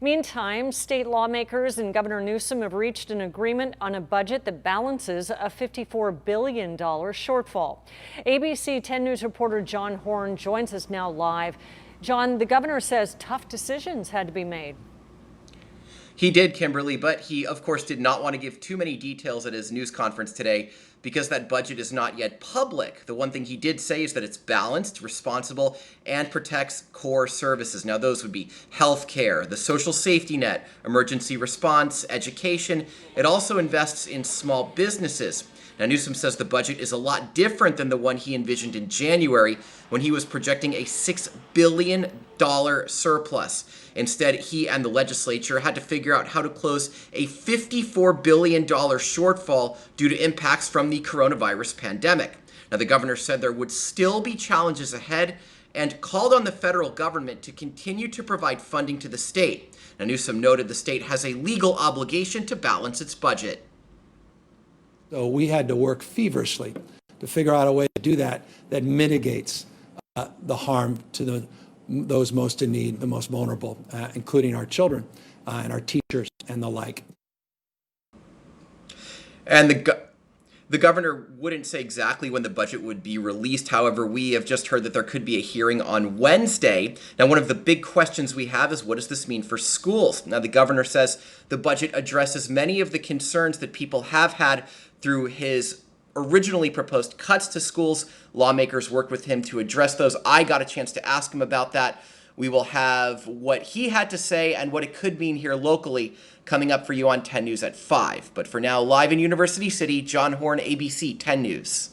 Meantime, state lawmakers and Governor Newsom have reached an agreement on a budget that balances a $54 billion shortfall. ABC 10 News reporter John Horn joins us now live. John, the governor says tough decisions had to be made. He did, Kimberly, but he, of course, did not want to give too many details at his news conference today because that budget is not yet public. The one thing he did say is that it's balanced, responsible, and protects core services. Now, those would be healthcare, the social safety net, emergency response, education. It also invests in small businesses. Now, Newsom says the budget is a lot different than the one he envisioned in January when he was projecting a $6 billion surplus. Instead, he and the legislature had to figure out how to close a $54 billion shortfall due to impacts from the coronavirus pandemic. Now, the governor said there would still be challenges ahead and called on the federal government to continue to provide funding to the state. Now, Newsom noted the state has a legal obligation to balance its budget. So we had to work feverishly to figure out a way to do that mitigates the harm to those most in need, the most vulnerable, including our children and our teachers and the like. And the governor wouldn't say exactly when the budget would be released. However, we have just heard that there could be a hearing on Wednesday. Now, one of the big questions we have is, what does this mean for schools? Now, the governor says the budget addresses many of the concerns that people have had through his originally proposed cuts to schools. Lawmakers worked with him to address those. I got a chance to ask him about that. We will have what he had to say and what it could mean here locally coming up for you on 10 News at 5. But for now, live in University City, John Horn, ABC 10 News.